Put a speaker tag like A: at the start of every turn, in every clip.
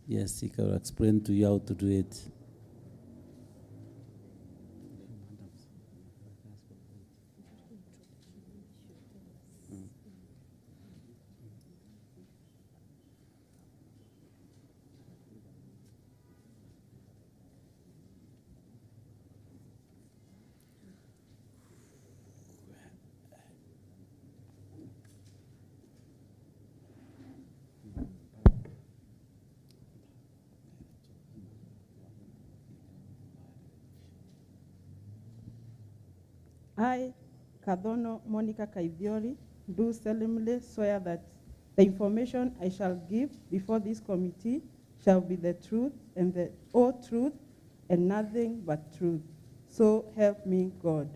A: Yes, he can explain to you how to do it.
B: I, Kadhono Monica Kaithiori, do solemnly swear that the information I shall give before this committee shall be the truth and the whole truth and nothing but truth. So help me God.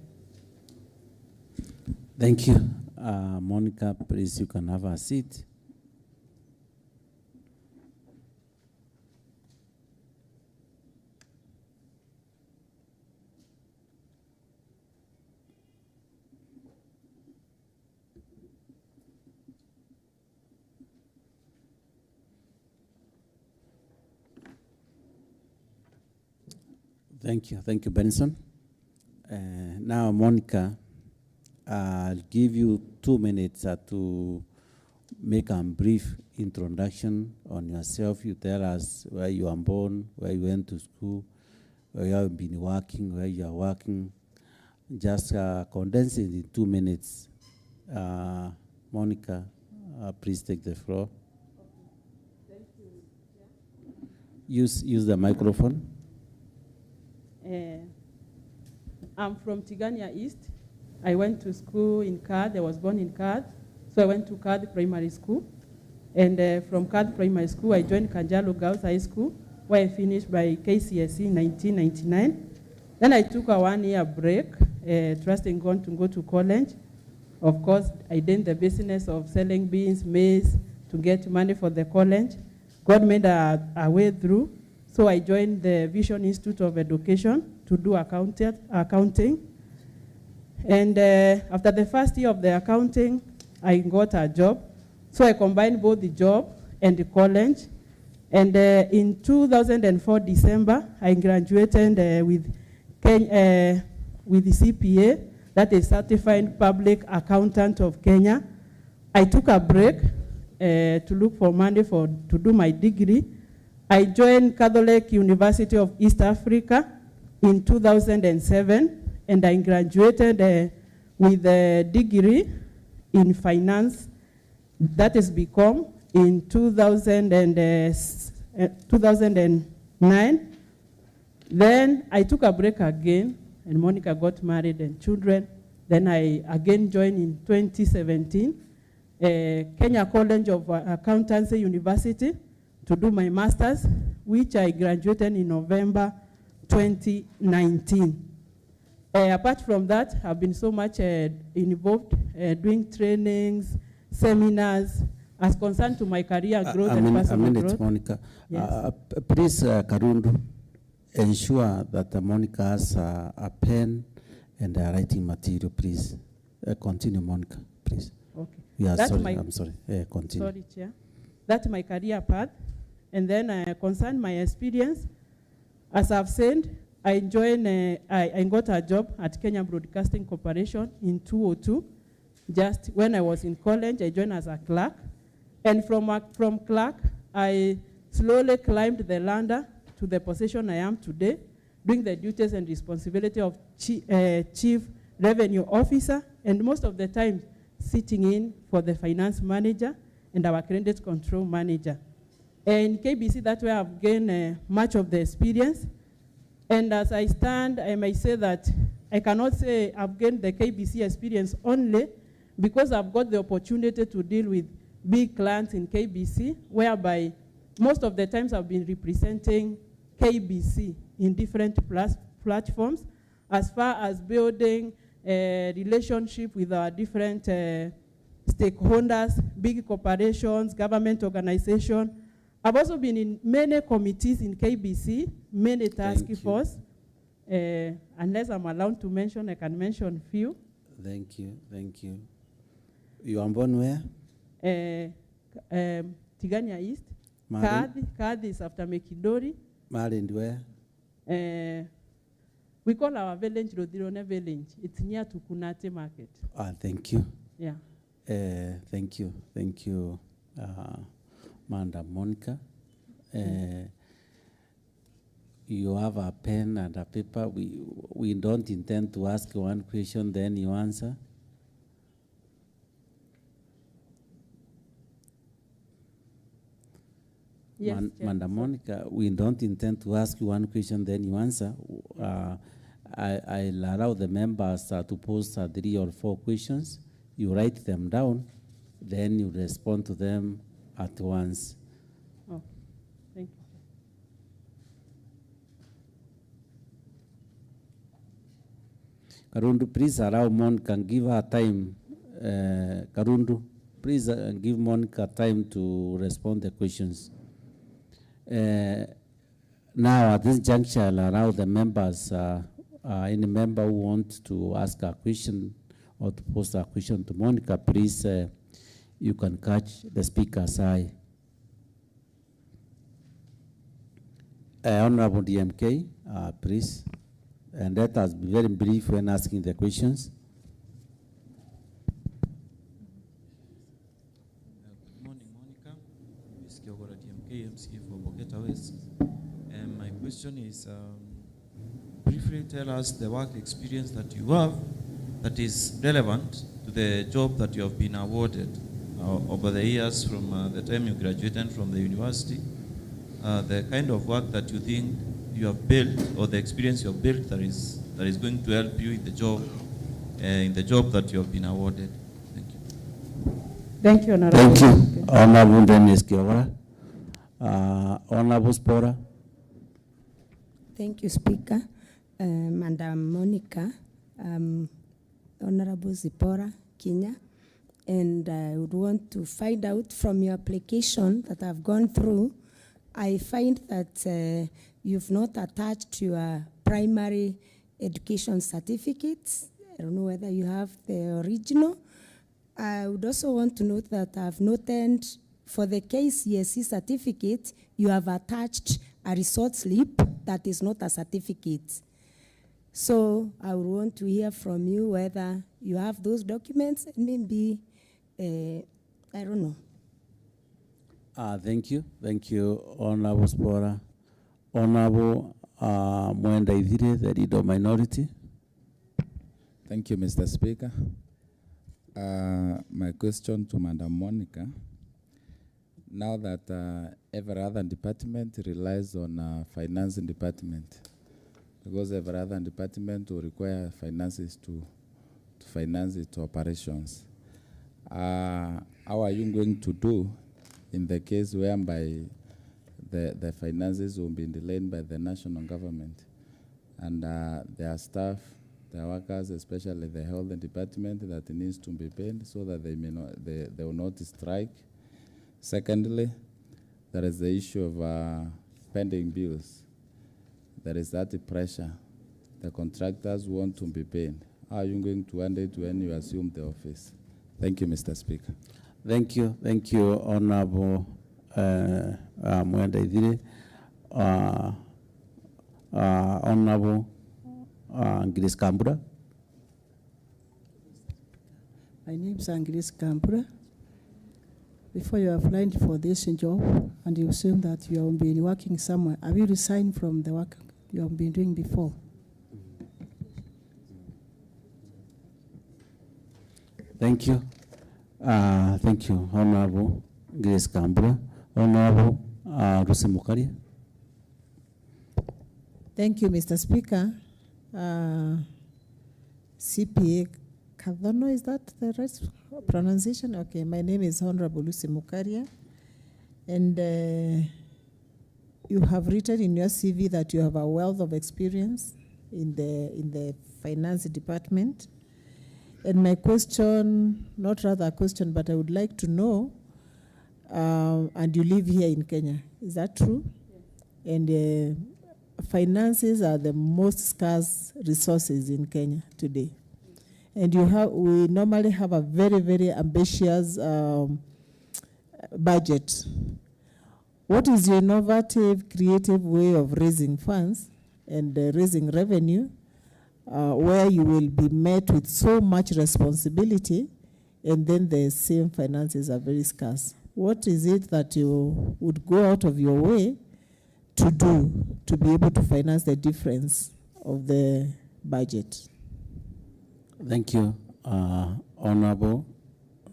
A: Thank you. Monica, please, you can have a seat. Thank you, Benson. Now, Monica, I'll give you 2 minutes to make a brief introduction on yourself. You tell us where you are born, where you went to school, where you have been working, where you are working. Just condense it in 2 minutes. Monica, please take the floor.
B: Thank you.
A: Use the microphone.
B: I'm from Tigania East. I went to school in Cad. I was born in Cad. So I went to Cad Primary School. And from Cad Primary School, I joined Kanjalo Girls High School, where I finished by KCSE in 1999. Then I took a 1-year break, trusting God to go to college. Of course, I did the business of selling beans, maize, to get money for the college. God made a way through. So I joined the Vision Institute of Education to do accounting. And after the first year of the accounting, I got a job. So I combined both the job and the college. And in 2004 December, I graduated with the CPA, that is Certified Public Accountant of Kenya. I took a break to look for money to do my degree. I joined Catholic University of East Africa in 2007, and I graduated with a degree in finance, that is BCom, in 2009. Then I took a break again, and Monica got married and children. Then I again joined in 2017, Kenya College of Accountancy University, to do my master's, which I graduated in November 2019. Apart from that, I've been so much involved doing trainings, seminars, as concerned to my career growth and personal growth.
A: Monica.
B: Yes.
A: Please, Karundu, ensure that Monica has a pen and a writing material, please. Continue, Monica, please.
B: Okay.
A: Yeah, sorry, I'm sorry. Continue.
B: Sorry, Chair. That's my career path. And then concern my experience. As I've said, I got a job at Kenya Broadcasting Corporation in 2002. Just when I was in college, I joined as a clerk. And from clerk, I slowly climbed the ladder to the position I am today, doing the duties and responsibility of Chief Revenue Officer, and most of the time sitting in for the finance manager and our credit control manager. In KBC, that's where I've gained much of the experience. And as I stand, I may say that I cannot say I've gained the KBC experience only because I've got the opportunity to deal with big clients in KBC, whereby most of the times I've been representing KBC in different platforms, as far as building a relationship with our different stakeholders, big corporations, government organizations. I've also been in many committees in KBC, many task force. Unless I'm allowed to mention, I can mention few.
A: Thank you. You are born where?
B: Tigania East. Kaadhi is after Mekidori.
A: Marlin, where?
B: We call our village Rodirone village. It's near to Kunate Market.
A: Thank you.
B: Yeah.
A: Thank you. Thank you, Madam Monica. You have a pen and a paper. We don't intend to ask one question, then you answer.
B: Yes,
A: Madam Monica, we don't intend to ask you one question, then you answer. I'll allow the members to pose 3 or 4 questions. You write them down, then you respond to them at once.
B: Oh, thank you.
A: Karundu, please allow Monica and give her time. Karundu, please give Monica time to respond to the questions. Now, at this juncture, I'll allow the members, any member who wants to ask a question or to pose a question to Monica, please, you can catch the speaker's eye. Honorable DMK, please. And let us be very brief when asking the questions.
C: Good morning, Monica. Ms. Kiogora DMK, MCA for Boketa West. And my question is, briefly tell us the work experience that you have that is relevant to the job that you have been awarded over the years from the time you graduated from the university, the kind of work that you think you have built or the experience you have built that is going to help you in the job that you have been awarded. Thank you.
B: Thank you, Honorable.
A: Thank you, Honorable Dennis Kiogora. Honorable Spora.
D: Thank you, Speaker. Madam Monica, Honorable Zipporah Kinya, and I would want to find out from your application that I've gone through, I find that you've not attached your primary education certificates. I don't know whether you have the original. I would also want to note that I've noted for the KCSE certificate, you have attached a result slip that is not a certificate. So I would want to hear from you whether you have those documents, and maybe, I don't know.
A: Thank you, Honorable Spora. Honorable Mwenda Idhire, the Leader Minority.
E: Thank you, Mr. Speaker. My question to Madam Monica, now that every other department relies on financing department, because every other department will require finances to finance its operations. How are you going to do in the case whereby the finances will be delayed by the national government and their staff, their workers, especially the health department, that needs to be paid so that they will not strike? Secondly, there is the issue of pending bills. There is that pressure. The contractors want to be paid. How are you going to handle it when you assume the office? Thank you, Mr. Speaker.
A: Thank you, Honorable Mwenda Idhire. Honorable Grace Kambura.
F: My name is Grace Kambura. Before you applied for this job and you assume that you have been working somewhere, have you resigned from the work you have been doing before?
A: Thank you. Thank you, Honorable Grace Kambura. Honorable Rusi Mukaria.
G: Thank you, Mr. Speaker. CPA Kadhono, is that the right pronunciation? Okay, my name is Honorable Lucy Mukaria, and you have written in your CV that you have a wealth of experience in the finance department. And my question, not rather a question, but I would like to know, and you live here in Kenya, is that true? Yes. And finances are the most scarce resources in Kenya today. And we normally have a very, very ambitious budget. What is your innovative, creative way of raising funds and raising revenue where you will be met with so much responsibility and then the same finances are very scarce? What is it that you would go out of your way to do to be able to finance the difference of the budget?
A: Thank you, Honorable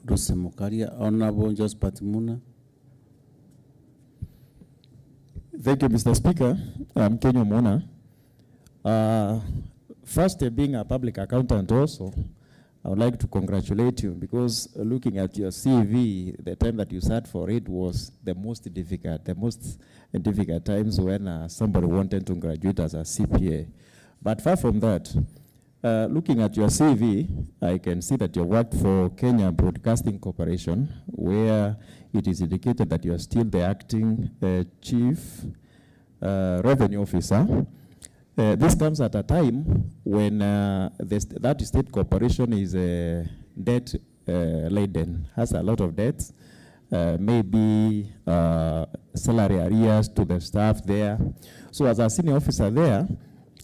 A: Mukaria. Honorable Jos Patimuna.
H: Thank you, Mr. Speaker. I'm Kenyo Mona. First, being a public accountant also, I would like to congratulate you because looking at your CV, the time that you sat for it was the most difficult times when somebody wanted to graduate as a CPA. But far from that, looking at your CV, I can see that you worked for Kenya Broadcasting Corporation, where it is indicated that you are still the acting chief revenue officer. This comes at a time when that state corporation is debt laden, has a lot of debts, maybe salary arrears to the staff there. So as a senior officer there,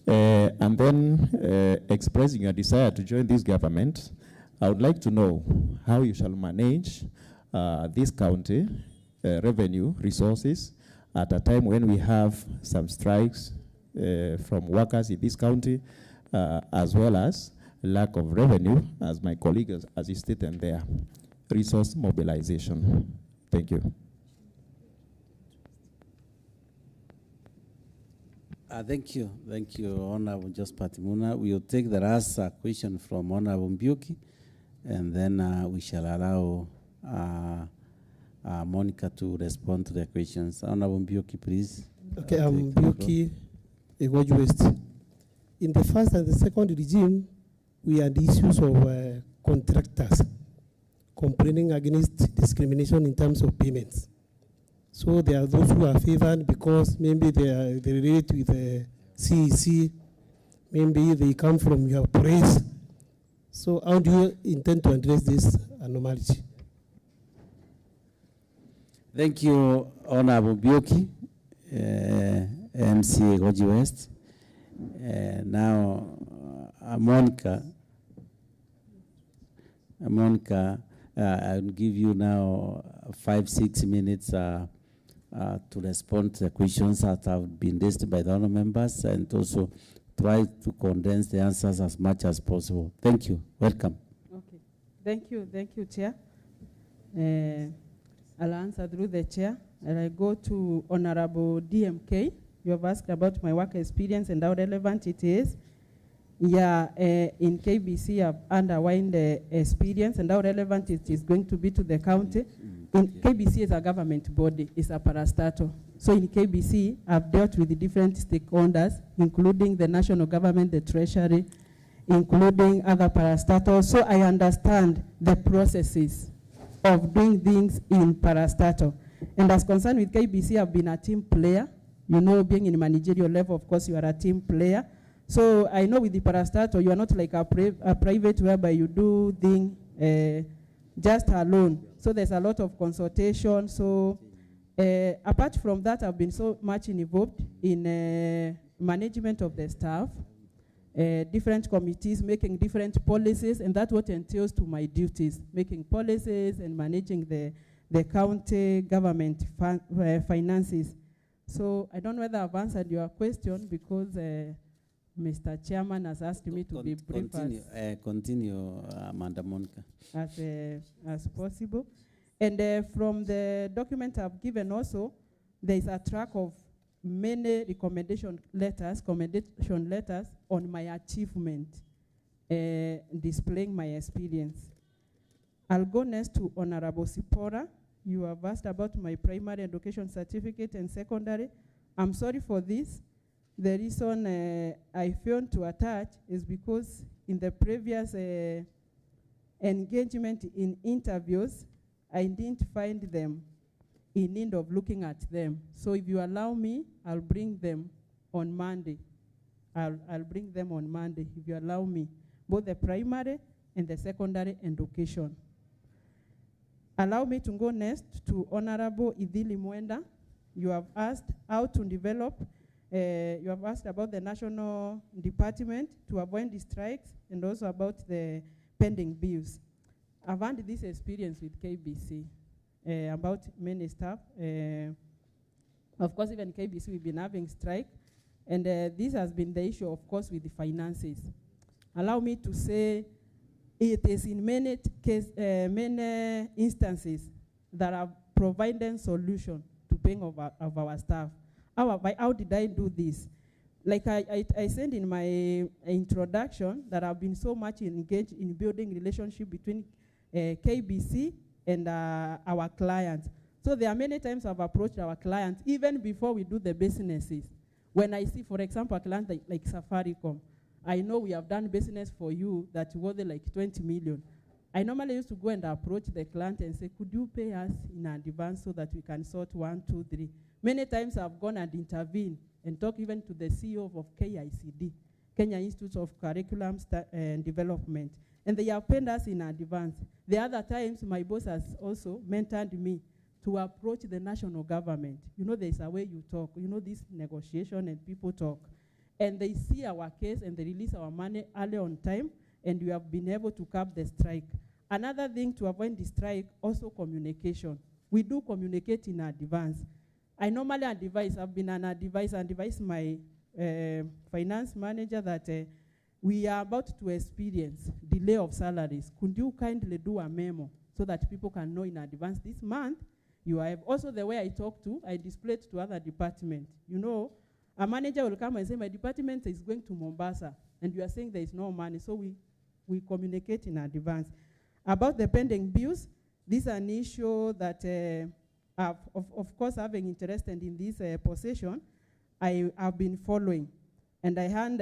H: and then expressing your desire to join this government, I would like to know how you shall manage this county revenue resources at a time when we have some strikes from workers in this county, as well as lack of revenue, as my colleague has stated there, resource mobilization. Thank you.
A: Thank you, Honorable Jos Patimuna. We will take the last question from Honorable Mbiuki, and then we shall allow Monica to respond to the questions. Honorable Mbiuki, please.
I: Okay, I'm Mbiuki, Egwaju West. In the first and the second regime, we had issues of contractors complaining against discrimination in terms of payments. So there are those who are favored because maybe they relate with the CEC, maybe they come from your praise. So how do you intend to address this anomaly?
A: Thank you, Honorable Mbiuki, MC Egwaju West. Now, Monica, I'll give you now 5-6 minutes to respond to the questions that have been raised by the honourable members, and also try to condense the answers as much as possible. Thank you. Welcome.
B: Okay. Thank you, Chair. I'll answer through the Chair, and I go to Honorable DMK. You have asked about my work experience and how relevant it is. Yeah, in KBC, I've underlined the experience and how relevant it is going to be to the county. In KBC is a government body, it's a parastatal. So in KBC, I've dealt with the different stakeholders, including the national government, the treasury, including other parastatals. So I understand the processes of doing things in parastatal. And as concerned with KBC, I've been a team player. You know, being in managerial level, of course, you are a team player. So I know with the parastatal, you are not like a private whereby you do things just alone. So there's a lot of consultation. So apart from that, I've been so much involved in management of the staff, different committees, making different policies, and that's what entails to my duties, making policies and managing the county government finances. So I don't know whether I've answered your question because Mr. Chairman has asked me to be brief
A: Continue, Amanda Monica.
B: As possible. And from the document I've given also, there is a track of many recommendation letters on my achievement, displaying my experience. I'll go next to Honorable Sipora. You have asked about my primary education certificate and secondary. I'm sorry for this. The reason I failed to attach is because in the previous engagement in interviews, I didn't find them in need of looking at them. So if you allow me, I'll bring them on Monday. I'll bring them on Monday, if you allow me, both the primary and the secondary education. Allow me to go next to Honorable Idili Mwenda. you have asked how to develop, you have asked about the national department to avoid the strikes and also about the pending bills. I've had this experience with KBC about many staff. Of course, even KBC, we've been having strike. And this has been the issue, of course, with the finances. Allow me to say it is in many instances that have provided solution to paying of our staff. How did I do this? Like I said in my introduction, that I've been so much engaged in building relationship between KBC and our clients. So there are many times I've approached our clients even before we do the businesses. When I see, for example, a client like Safaricom, I know we have done business for you that worth like 20 million. I normally used to go and approach the client and say, could you pay us in advance so that we can sort 1, 2, 3? Many times I've gone and intervened and talked even to the CEO of KICD, Kenya Institute of Curriculum and Development, and they have paid us in advance. The other times, my boss has also mentored me to approach the national government. You know, there's a way you talk. You know, this negotiation and people talk. And they see our case and they release our money early on time, and we have been able to cap the strike. Another thing to avoid the strike, also communication. We do communicate in advance. I normally advise, I've been an advisor, advise my finance manager that we are about to experience delay of salaries. Could you kindly do a memo so that people can know in advance this month? You have also the way I talk to, I display it to other departments. You know, a manager will come and say, my department is going to Mombasa, and you are saying there is no money, so we communicate in advance. About the pending bills, this is an issue that, of course, having interest in this position, I have been following. And I hand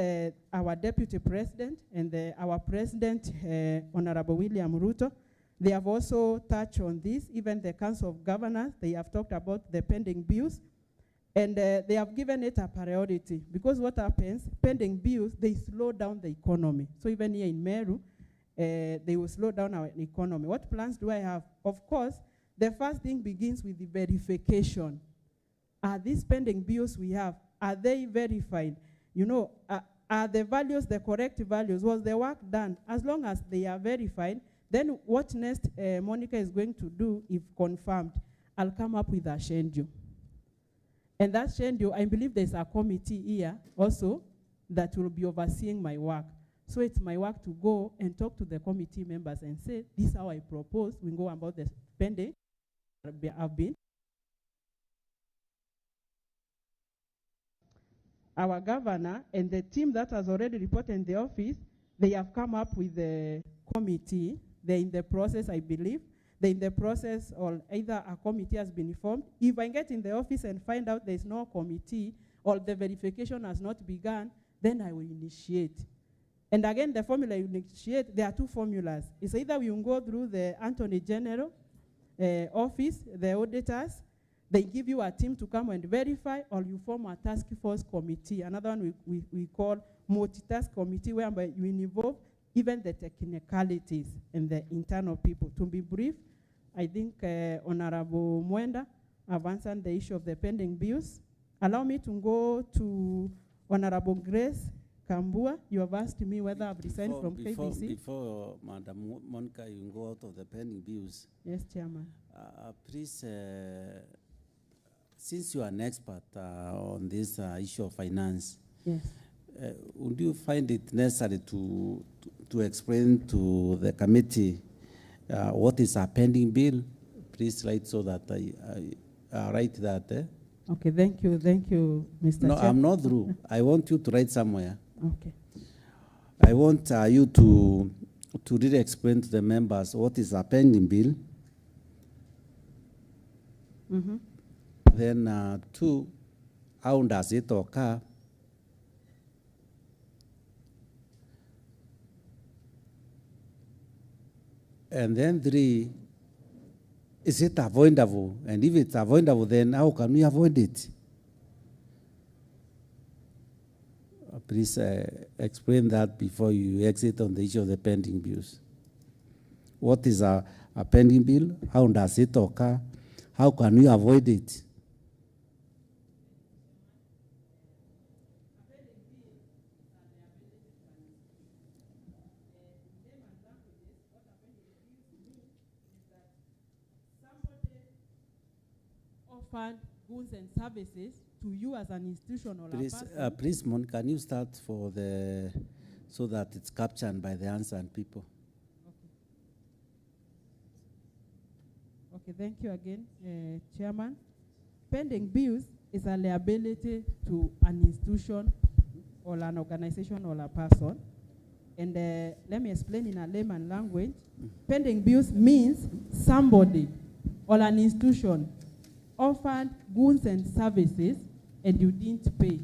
B: our Deputy President and our President, Honorable William Ruto. They have also touched on this, even the Council of Governors, they have talked about the pending bills, and they have given it a priority, because what happens, pending bills, they slow down the economy. So even here in Meru, they will slow down our economy. What plans do I have? Of course, the first thing begins with the verification. Are these pending bills we have, are they verified? You know, are the values the correct values? Was the work done? As long as they are verified, then what next Monica is going to do, if confirmed, I'll come up with a schedule. And that schedule, I believe there's a committee here also that will be overseeing my work. So it's my work to go and talk to the committee members and say, this is how I propose we go about the spending. I've been. Our governor and the team that has already reported in the office, they have come up with the committee. They're in the process, I believe. They're in the process, or either a committee has been formed. If I get in the office and find out there's no committee or the verification has not begun, then I will initiate. And again, the formula you initiate, there are two formulas. It's either we will go through the Attorney General office, the auditors, they give you a team to come and verify, or you form a task force committee. Another one we call multitask committee, whereby you involve even the technicalities and the internal people. To be brief, I think Honorable Mwenda have answered the issue of the pending bills. Allow me to go to Honorable Grace Kambua. You have asked me whether I've resigned from KBC.
A: Before Madam Monica, you go out of the pending bills.
B: Yes, Chairman.
A: Please, since you are an expert on this issue of finance,
B: yes.
A: Would you find it necessary to explain to the committee what is a pending bill? Please write so that I write that.
B: Okay, thank you, Mr.
A: No,
B: Chair.
A: I'm not through. I want you to write somewhere.
B: Okay.
A: I want you to really explain to the members what is a pending bill.
B: Mm-hmm.
A: Then, two, how does it occur? And then three, is it avoidable? And if it's avoidable, then how can we avoid it? Please explain that before you exit on the issue of the pending bills. What is a pending bill? How does it occur? How can we avoid it?
B: offered goods and services to you as an institution or
A: Please,
B: a person.
A: please, Mon, can you start for the, so that it's captured by the answer and people?
B: Okay, thank you again, Chairman. Pending bills is a liability to an institution or an organization or a person. And let me explain in a layman language. Pending bills means somebody or an institution offered goods and services and you didn't pay.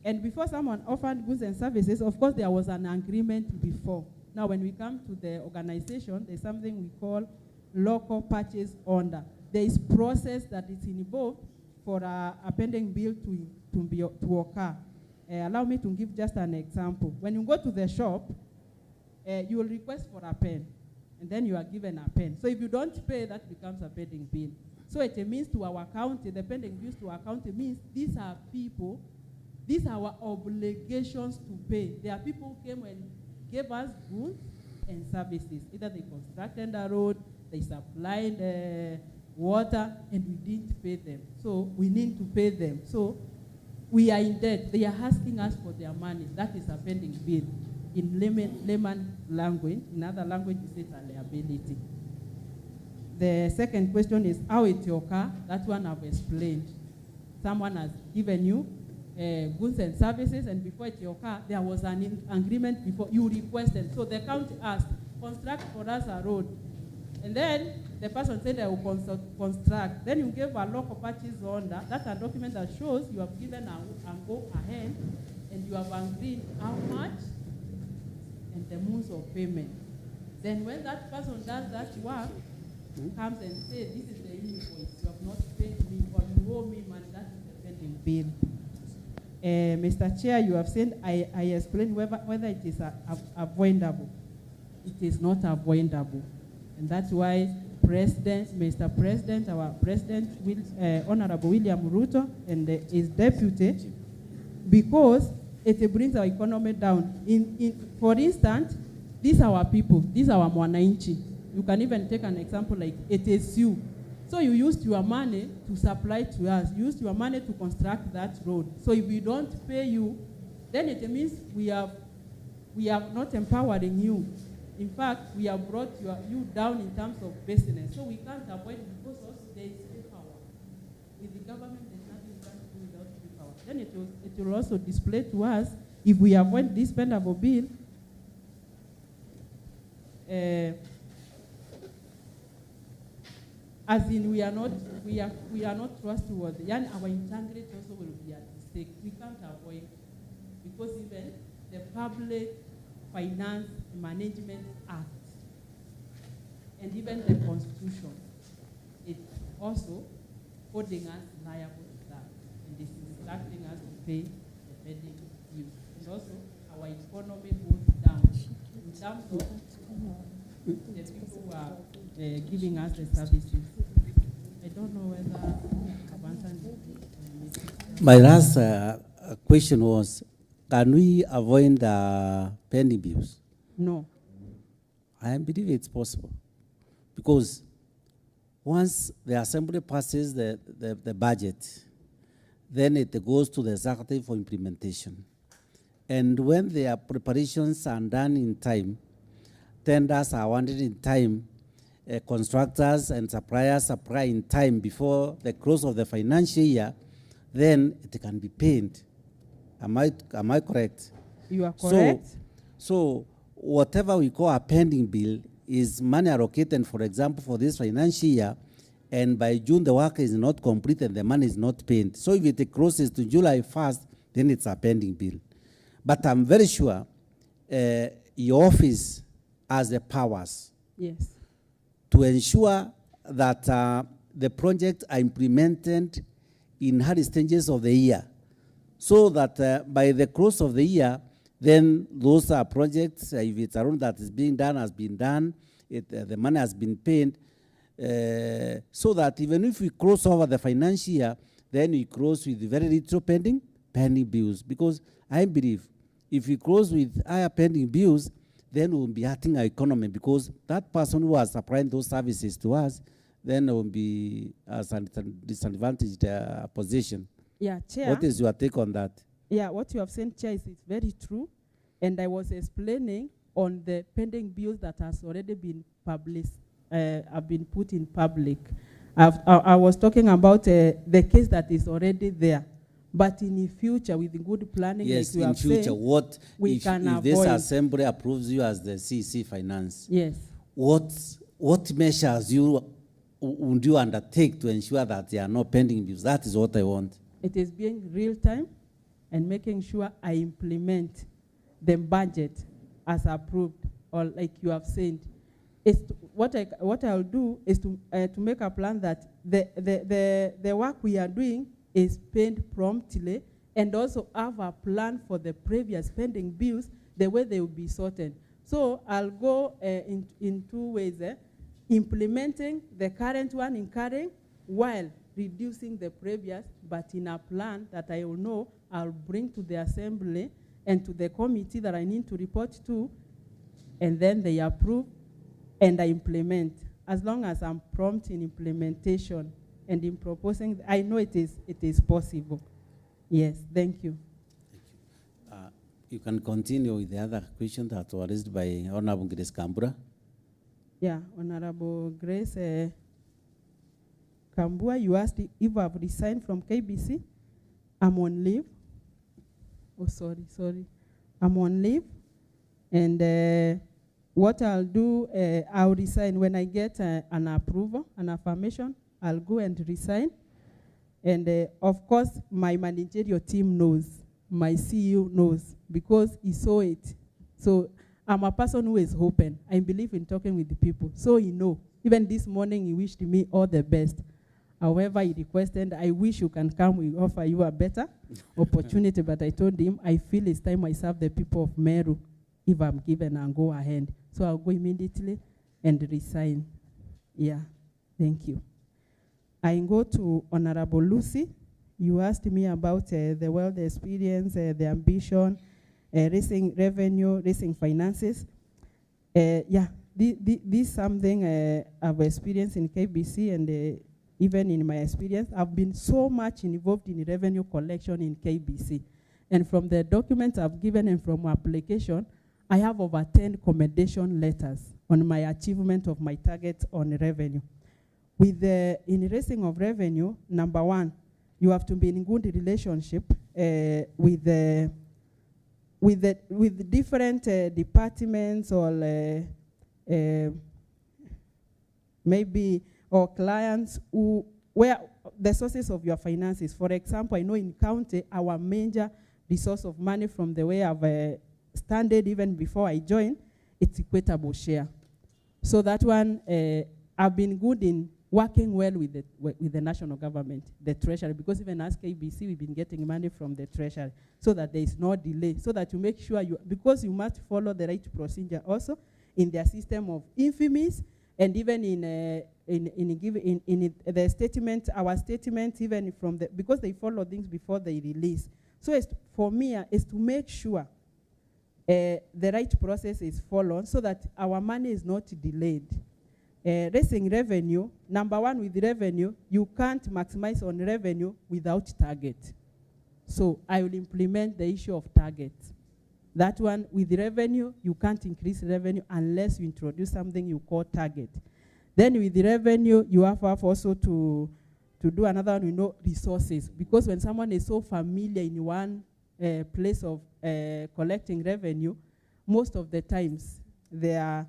B: And before someone offered goods and services, of course, there was an agreement before. Now, when we come to the organization, there's something we call local purchase order. There is process that is involved for a pending bill to occur. Allow me to give just an example. When you go to the shop, you will request for a pen, and then you are given a pen. So if you don't pay, that becomes a pending bill. So it means to our county, the pending bills to our county means these are people, these are our obligations to pay. There are people who came and gave us goods and services. Either they constructed a road, they supplied water, and we didn't pay them. So we need to pay them. So we are in debt. They are asking us for their money. That is a pending bill. In layman language, in other language, we say it's a liability. The second question is how it occur. That one I've explained. Someone has given you goods and services, and before it occur, there was an agreement before you requested. So the county asked, construct for us a road. And then the person said, I will construct. Then you gave a local purchase order. That's a document that shows you have given a go ahead and you have agreed how much and the means of payment. Then when that person does that work, comes and says, this is the invoice, you have not paid me or you owe me money, that is the pending bill. Mr. Chair, you have said, I explained whether it is avoidable. It is not avoidable. And that's why Mr. President, our President, Honorable William Ruto, and his deputy, because it brings our economy down. For instance, these are our people, these are our mwananchi. You can even take an example like it is you. So you used your money to supply to us. You used your money to construct that road. So if we don't pay you, then it means we are not empowering you. In fact, we have brought you down in terms of business. So we can't avoid it because also there is free power. With the government, there's nothing we can do without free power. Then it will also display to us, if we avoid this spendable bill, as in we are not trustworthy. And our integrity also will be at stake. We can't avoid it because even the Public Finance Management Act and even the Constitution, it's also holding us liable to that, and this is instructing us to pay the pending bills. And also our economy goes down in terms of the people who are giving us the services. I don't know whether I've answered.
A: My last question was, can we avoid pending bills?
B: No.
A: I believe it's possible. Because once the assembly passes the budget, then it goes to the executive for implementation. And when their preparations are done in time, tenders are awarded in time, constructors and suppliers supply in time before the close of the financial year, then it can be paid. Am I correct?
B: You are correct.
A: So whatever we call a pending bill is money allocated, for example, for this financial year, and by June the work is not completed, the money is not paid. So if it crosses to July 1st, then it's a pending bill. But I'm very sure your office has the powers,
B: yes,
A: to ensure that the projects are implemented in early stages of the year, so that by the close of the year, then those projects, if it's a road that is being done, has been done, the money has been paid, so that even if we cross over the financial year, then we close with very little pending bills. Because I believe if we close with higher pending bills, then we'll be hurting our economy, because that person who was supplying those services to us then will be a disadvantaged position.
B: Yeah, Chair.
A: What is your take on that?
B: Yeah, what you have said, Chair, is very true. And I was explaining on the pending bills that has already been published, have been put in public. I was talking about the case that is already there. But in the future, with good planning,
A: yes,
B: like you
A: in
B: have
A: future,
B: said,
A: what
B: we can
A: if this
B: avoid.
A: assembly approves you as the CC Finance?
B: Yes.
A: What measures would you undertake to ensure that there are no pending bills? That is what I want.
B: It is being real time and making sure I implement the budget as approved, or like you have said. What I'll do is to make a plan that the work we are doing is paid promptly, and also have a plan for the previous pending bills, the way they will be sorted. So I'll go in two ways. Implementing the current one, incurring, while reducing the previous, but in a plan that I will know I'll bring to the assembly and to the committee that I need to report to, and then they approve and I implement. As long as I'm prompt in implementation and in proposing, I know it is possible. Yes, thank you.
A: Thank you. You can continue with the other question that was raised by Honorable Grace Kambura.
B: Yeah, Honorable Grace Kambua, you asked if I've resigned from KBC. I'm on leave. Oh, sorry. I'm on leave. And what I'll do, I'll resign when I get an approval, an affirmation. I'll go and resign. And of course, my managerial team knows, my CEO knows, because he saw it. So I'm a person who is open. I believe in talking with the people. So he knows. Even this morning, he wished me all the best. However, he requested, I wish you can come, we offer you a better opportunity. But I told him, I feel it's time I serve the people of Meru if I'm given and go ahead. So I'll go immediately and resign. Yeah, thank you. I go to Honorable Lucy. You asked me about the wealth experience, the ambition, raising revenue, raising finances. Yeah, this is something I've experienced in KBC, and even in my experience, I've been so much involved in revenue collection in KBC. And from the documents I've given and from my application, I have over 10 commendation letters on my achievement of my target on revenue. With the raising of revenue, number one, you have to be in good relationship with different departments or maybe or clients where the sources of your finances. For example, I know in county, our major resource of money from the way I've started even before I joined, it's equitable share. So that one, I've been good in working well with the national government, the treasury, because even as KBC, we've been getting money from the treasury, so that there is no delay, so that you make sure because you must follow the right procedure also in their system of infamies, and even in the statement, our statement, even from because they follow things before they release. So for me, is to make sure the right process is followed so that our money is not delayed. Raising revenue, number one, with revenue, you can't maximize on revenue without target. So I will implement the issue of target. That one, with revenue, you can't increase revenue unless you introduce something you call target. Then with the revenue, you have also to do another one, resources. Because when someone is so familiar in one place of collecting revenue, most of the times they are,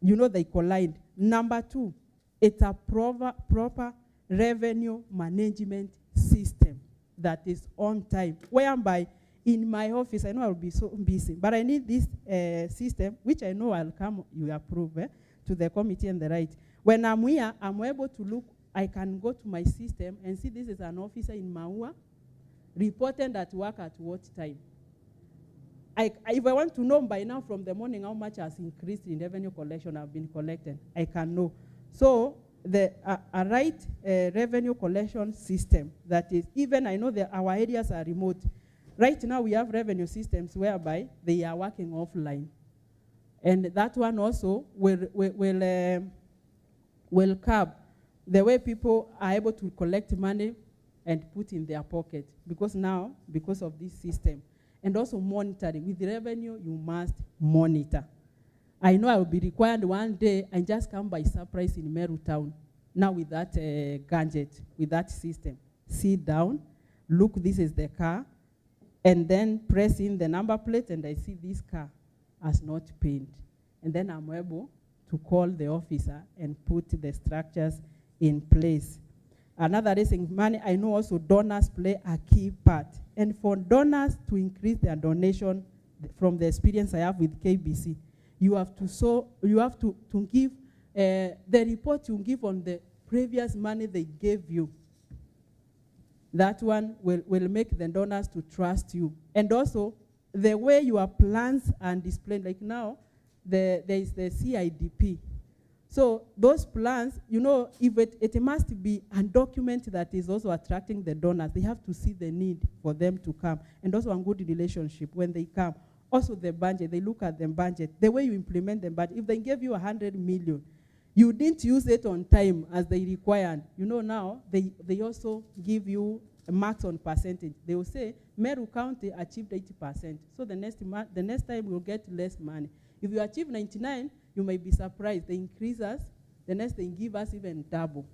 B: they collide. Number two, it's a proper revenue management system that is on time, whereby in my office, I know I'll be so busy, but I need this system, which I know I'll come, you approve, to the committee and the right. When I'm here, I'm able to look, I can go to my system and see this is an officer in Maua, reported at work at what time. If I want to know by now from the morning how much has increased in revenue collection I've been collecting, I can know. So a right revenue collection system that is, even I know that our areas are remote. Right now we have revenue systems whereby they are working offline. And that one also will curb the way people are able to collect money and put in their pocket, because now, because of this system. And also monitoring. With the revenue, you must monitor. I know I will be required one day and just come by surprise in Meru town. Now with that gadget, with that system, sit down, look, this is the car, and then press in the number plate, and I see this car has not paid. And then I'm able to call the officer and put the structures in place. Another raising money, I know also donors play a key part. And for donors to increase their donation, from the experience I have with KBC, you have to give the report you give on the previous money they gave you. That one will make the donors to trust you. And also, the way your plans are displayed, like now, there is the CIDP. So those plans, you know, if it must be a document that is also attracting the donors. They have to see the need for them to come. And also a good relationship when they come. Also the budget, they look at the budget. The way you implement the budget, if they gave you 100 million, you didn't use it on time as they required. You know now, they also give you a marks on percentage. They will say, Meru County achieved 80%. So the next time you'll get less money. If you achieve 99, you may be surprised. They increase us. The next they give us even double.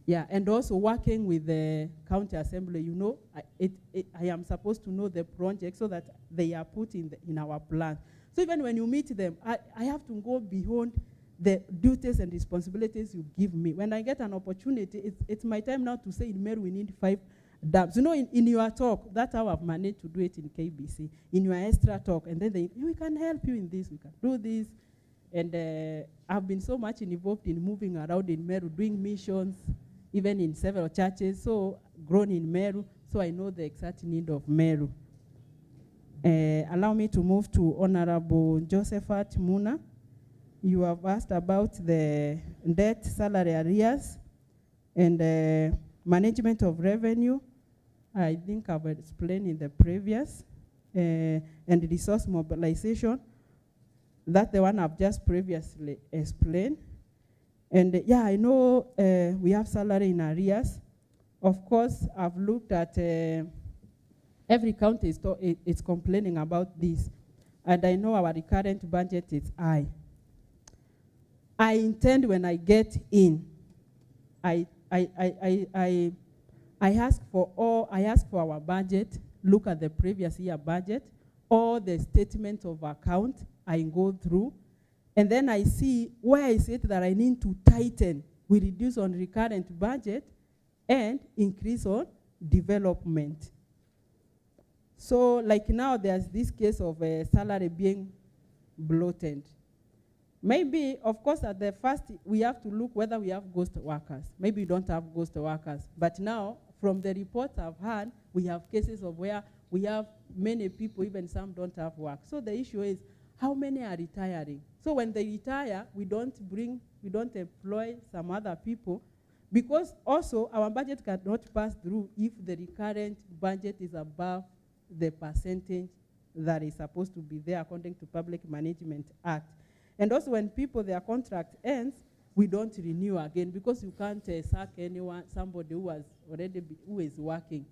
B: Yeah, and also working with the county assembly, you know, I am supposed to know the project so that they are put in our plan. So even when you meet them, I have to go beyond the duties and responsibilities you give me. When I get an opportunity, it's my time now to say in Meru we need 5 dams. You know, in your talk, that's how I've managed to do it in KBC. In your extra talk, and then we can help you in this, we can do this. And I've been so much involved in moving around in Meru, doing missions, even in several churches, so grown in Meru, so I know the exact need of Meru. Allow me to move to Honorable Josephat Muna. You have asked about the debt, salary arrears, and management of revenue. I think I've explained in the previous, and resource mobilization. That's the one I've just previously explained. And yeah, I know we have salary in arrears. Of course, I've looked at every county is complaining about this. And I know our recurrent budget is high. I intend when I get in, I ask for our budget, look at the previous year budget, all the statements of account I go through, and then I see where I said that I need to tighten. We reduce on recurrent budget and increase on development. So like now there's this case of salary being bloated. Maybe, of course, at the first, we have to look whether we have ghost workers. Maybe we don't have ghost workers. But now, from the reports I've had, we have cases of where we have many people, even some don't have work. So the issue is, how many are retiring? So when they retire, we don't employ some other people, because also our budget cannot pass through if the recurrent budget is above the percentage that is supposed to be there according to Public Management Act. And also when their contract ends, we don't renew again, because you can't sack somebody who is working.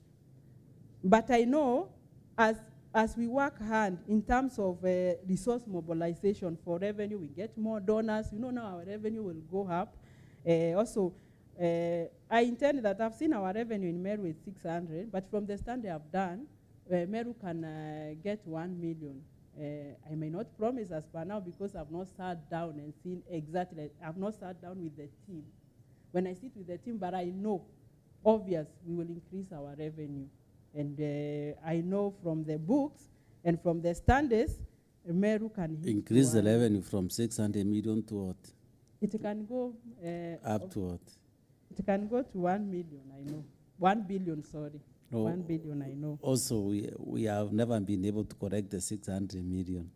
B: But I know as we work hard in terms of resource mobilization for revenue, we get more donors. You know, now our revenue will go up. Also, I intend that I've seen our revenue in Meru is 600, but from the study I've done, Meru can get 1 million. I may not promise as per now, because I've not sat down and seen exactly. I've not sat down with the team. When I sit with the team, but I know, obvious, we will increase our revenue. And I know from the books and from the standards, Meru can
A: increase the revenue from 600 million to what?
B: It can go
A: up to what?
B: It can go to 1 million, I know. 1 billion, sorry.
A: No.
B: 1 billion, I know.
A: Also, we have never been able to correct the 600 million.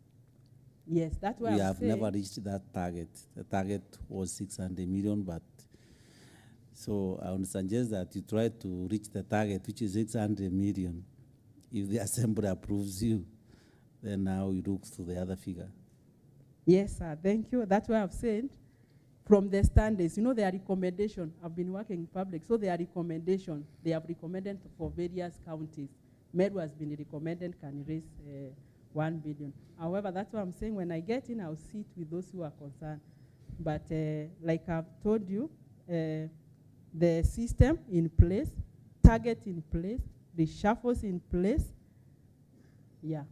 B: Yes, that's why
A: we have never reached that target. The target was 600 million, but so I would suggest that you try to reach the target, which is 600 million. If the assembly approves you, then now you look to the other figure.
B: Yes, sir. Thank you. That's why I've said from the standards, you know, their recommendation, I've been working in public, so their recommendation, they have recommended for various counties. Meru has been recommended can raise 1 billion. However, that's what I'm saying, when I get in, I'll sit with those who are concerned. But like I've told you, the system in place, target in place, the shuffles in place, yeah,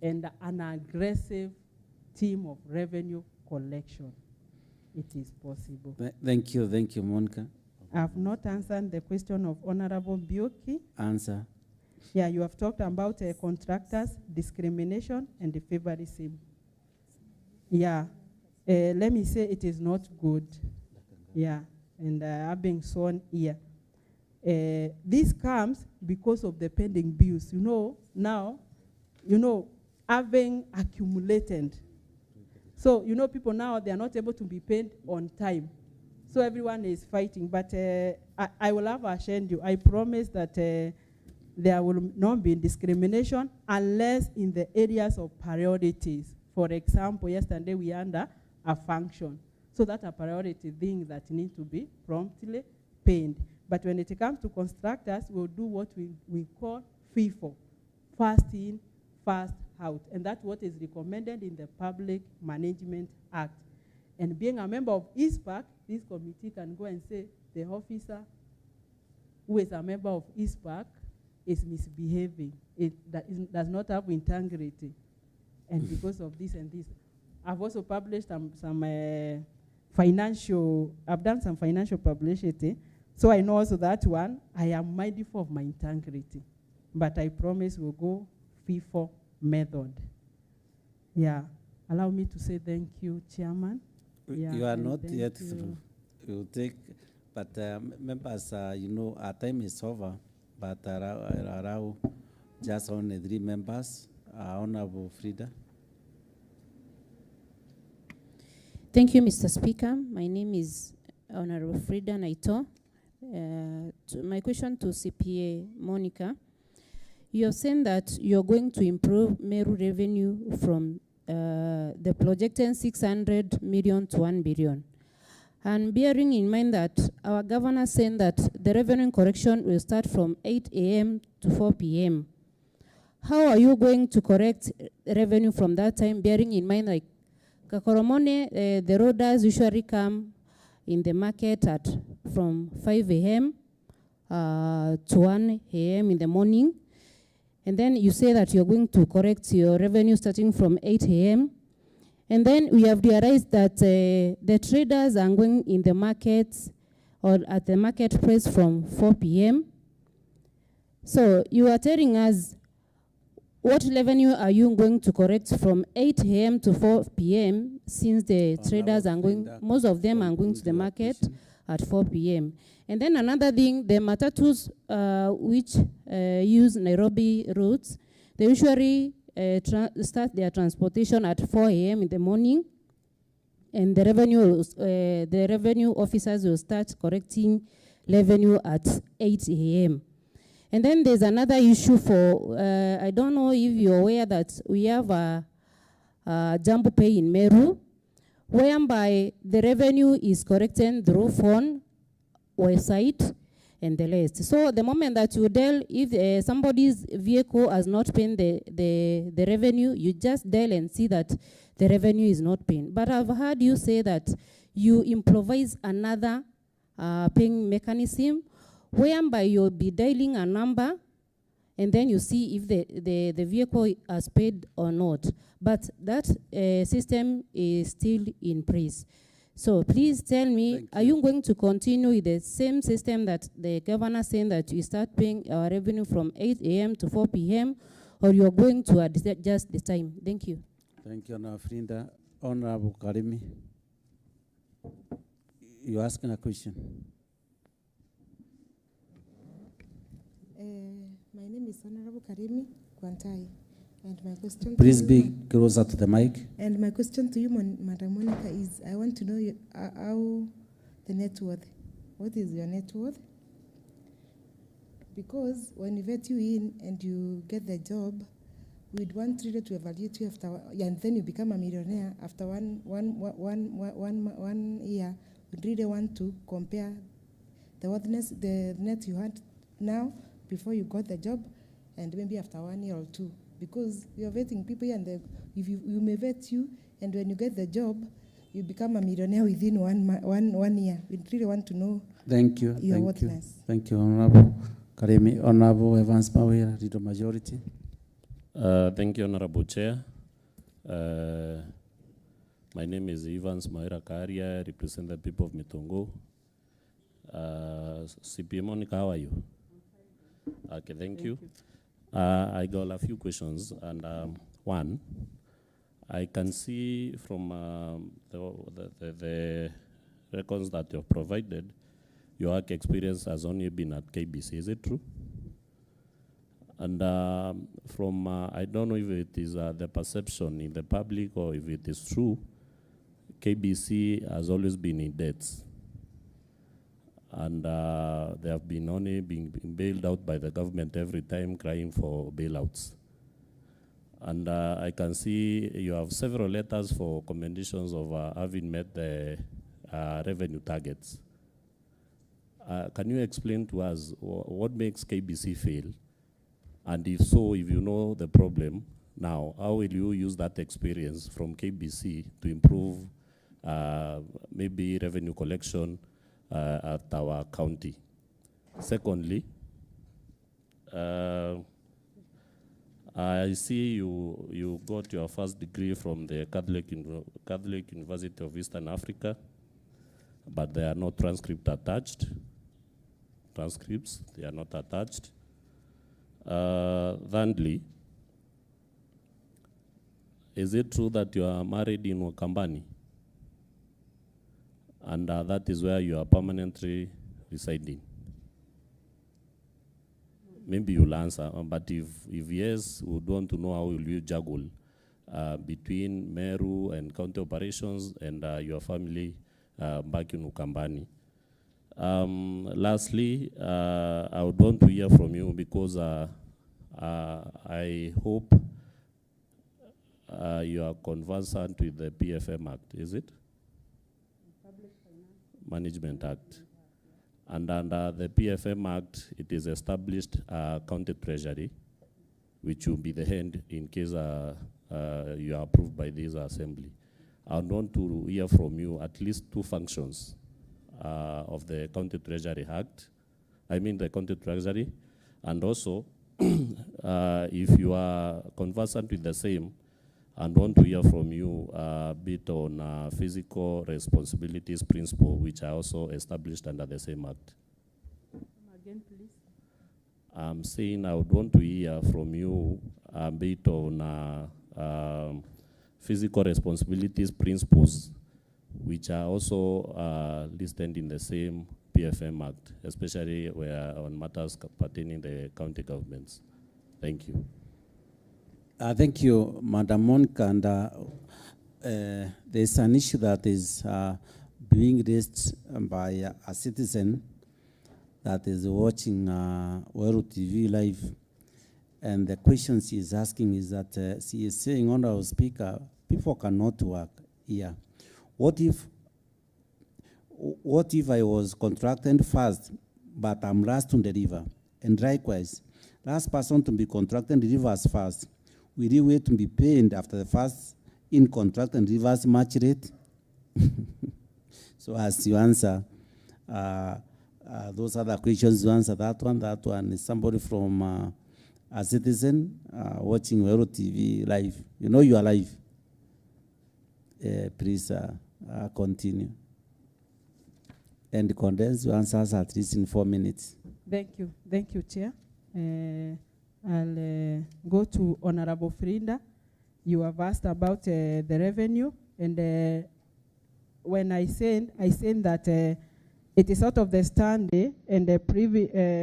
B: and an aggressive team of revenue collection. It is possible.
A: Thank you, Monica.
B: I have not answered the question of Honorable Bioki.
A: Answer.
B: Yeah, you have talked about contractors, discrimination, and the favoritism. Yeah, let me say it is not good. Yeah, and I've been shown here. This comes because of the pending bills. You know, now, you know, having accumulated. So, you know, people now, they are not able to be paid on time. So everyone is fighting. But I will have assured you, I promise that there will not be discrimination unless in the areas of priorities. For example, yesterday we under a function. So that's a priority thing that needs to be promptly paid. But when it comes to constructors, we'll do what we call FIFO, first in, first out. And that's what is recommended in the Public Management Act. And being a member of ISPAC, this committee can go and say the officer who is a member of ISPAC is misbehaving. It does not have integrity. And because of this and this. I've also published some financial, I've done some financial publicity. So I know also that one, I am mindful of my integrity. But I promise we'll go FIFO method. Yeah. Allow me to say thank you, Chairman. Yeah,
A: you are not yet through. You take, but members, you know, our time is over. But allow just only 3 members. Honorable Frida.
J: Thank you, Mr. Speaker. My name is Honorable Frida Naito. My question to CPA Monica. You have said that you're going to improve Meru revenue from the projected 600 million to 1 billion. And bearing in mind that our governor said that the revenue correction will start from 8 a.m. to 4 p.m. How are you going to correct revenue from that time, bearing in mind like Kakoromone, the roaders usually come in the market at from 5 a.m. To 1 a.m. in the morning. And then you say that you're going to correct your revenue starting from 8 a.m. And then we have realized that the traders are going in the market or at the market price from 4 p.m. So you are telling us what revenue are you going to correct from 8 a.m. to 4 p.m. since the traders are going, most of them are going to the market at 4 p.m. And then another thing, the matatus which use Nairobi routes, they usually start their transportation at 4 a.m. in the morning, and the revenue officers will start correcting revenue at 8 a.m. And then there's another issue for, I don't know if you're aware that we have a Jumbo Pay in Meru, whereby the revenue is corrected through phone, website, and the rest. So the moment that you dial, if somebody's vehicle has not paid the revenue, you just dial and see that the revenue is not paid. But I've heard you say that you improvise another paying mechanism, whereby you'll be dialing a number, and then you see if the vehicle has paid or not. But that system is still in place. So please tell me, are you going to continue with the same system that the governor saying that you start paying our revenue from 8 a.m. to 4 p.m., or you're going to adjust the time? Thank you.
A: Thank you, Honorable Frida. Honorable Karimi, you're asking a question.
K: My name is Honorable Karimi Kwantai, and my question.
A: Please be closer to the mic.
K: And my question to you, Madam Monica, is I want to know how the net worth. What is your net worth? Because when we vet you in and you get the job, we'd want really to evaluate you after, and then you become a millionaire after one year. We'd really want to compare the worthiness, the net you had now before you got the job, and maybe after 1 year or two, because we are vetting people here, and if you may vet you, and when you get the job, you become a millionaire within 1 year. We really want to know.
A: Thank you.
K: Your
A: Thank
K: worthiness.
A: you. Thank you, Honorable Karemi. Honorable Evans Mawira, Leader Majority.
L: Thank you, Honorable Chair. My name is Evans Mawira Karia. I represent the people of Mitongo. CPA Monica, how are you? Okay, thank you. I got a few questions, and one, I can see from the records that you have provided, your work experience has only been at KBC. Is it true? And from, I don't know if it is the perception in the public or if it is true, KBC has always been in debts. And they have been only being bailed out by the government every time, crying for bailouts. And I can see you have several letters for commendations of having met the revenue targets. Can you explain to us what makes KBC fail? And if so, if you know the problem now, how will you use that experience from KBC to improve maybe revenue collection at our county? Secondly, I see you got your first degree from the Catholic University of Eastern Africa, but there are no transcripts attached. They are not attached. Thirdly, is it true that you are married in Wakambani? And that is where you are permanently residing? Maybe you'll answer, but if yes, we would want to know how will you juggle between Meru and county operations and your family back in Ukambani. Lastly, I would want to hear from you because I hope you are conversant with the PFM Act, is it? Management Act. And under the PFM Act, it is established county treasury, which will be the hand in case you are approved by this assembly. I want to hear from you at least two functions of the County Treasury Act, the County Treasury, and also if you are conversant with the same, and want to hear from you a bit on physical responsibilities principle, which are also established under the same act.
B: Again, please.
L: I'm saying I would want to hear from you a bit on physical responsibilities principles, which are also listed in the same PFM Act, especially where on matters pertaining the county governments. Thank you.
A: Thank you, Madam Monica. And there's an issue that is being raised by a citizen that is watching Meru TV live. And the question she is asking is that she is saying, Honorable Speaker, people cannot work here. What if I was contracted first, but I'm last to deliver? And likewise, last person to be contracted delivers first. Will you wait to be paid after the first in contract and reverse match rate? So as you answer those other questions, you answer that one is somebody from a citizen watching Meru TV live. You know you are live. Please continue. And condense your answers at least in 4 minutes.
B: Thank you, Chair. I'll go to Honorable Frida. You have asked about the revenue, and when I said that it is out of the study and the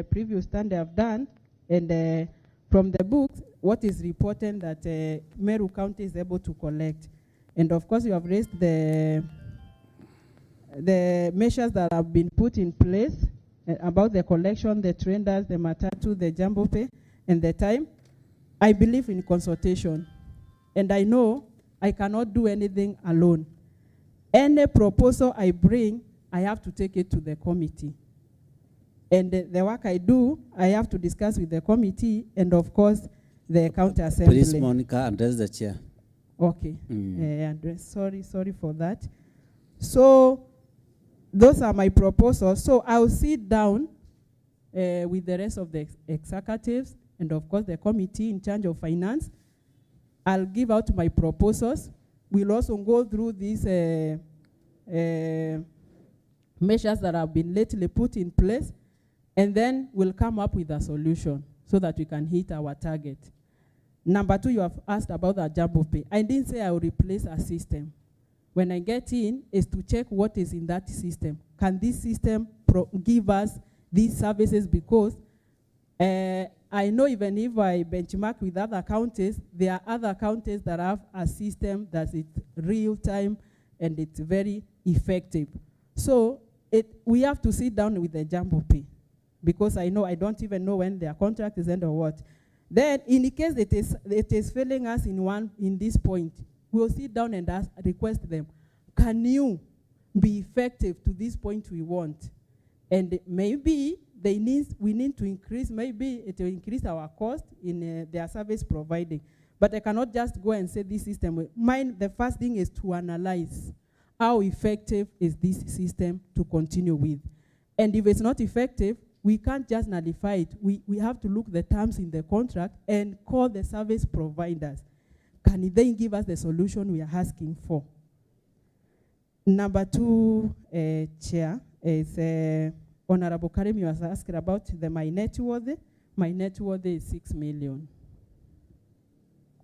B: previous study I've done, and from the books, what is reported that Meru County is able to collect. And of course, you have raised the measures that have been put in place about the collection, the trenders, the matatu, the jumbo pay, and the time. I believe in consultation, and I know I cannot do anything alone. Any proposal I bring, I have to take it to the committee. And the work I do, I have to discuss with the committee and, of course, the county assembly.
A: Please, Monica, address the chair.
B: Okay. Sorry for that. So those are my proposals. So I'll sit down with the rest of the executives and, of course, the committee in charge of finance. I'll give out my proposals. We'll also go through these measures that have been lately put in place, and then we'll come up with a solution so that we can hit our target. Number two, you have asked about the jumbo pay. I didn't say I will replace a system. When I get in, is to check what is in that system. Can this system give us these services? Because I know even if I benchmark with other counties, there are other counties that have a system that is real time and it's very effective. So we have to sit down with the jumbo pay, because I know I don't even know when their contract is end or what. Then in the case it is failing us in this point, we'll sit down and request them, can you be effective to this point we want? And maybe we need to increase, maybe it will increase our cost in their service providing. But I cannot just go and say this system. The first thing is to analyze how effective is this system to continue with. And if it's not effective, we can't just nullify it. We have to look the terms in the contract and call the service providers. Can they give us the solution we are asking for? Number two, Chair, is Honorable Karim, you was asking about my net worth. My net worth is 6 million.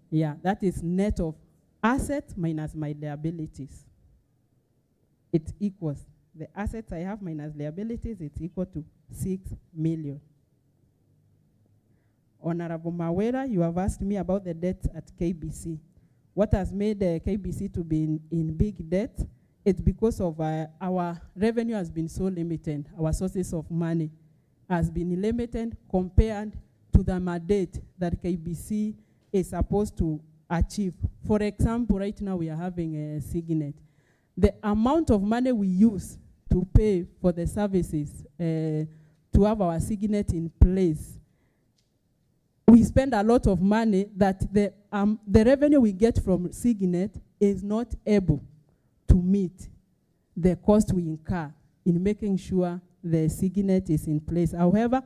B: Yeah, that is net of assets minus my liabilities. It equals the assets I have minus liabilities, it's equal to 6 million. Honorable Mawera, you have asked me about the debt at KBC. What has made KBC to be in big debt? It's because of our revenue has been so limited. Our sources of money has been limited compared to the mandate that KBC is supposed to achieve. For example, right now we are having a SIGNET. The amount of money we use to pay for the services, to have our SIGNET in place, we spend a lot of money that the revenue we get from SIGNET is not able to meet the cost we incur in making sure the SIGNET is in place. However,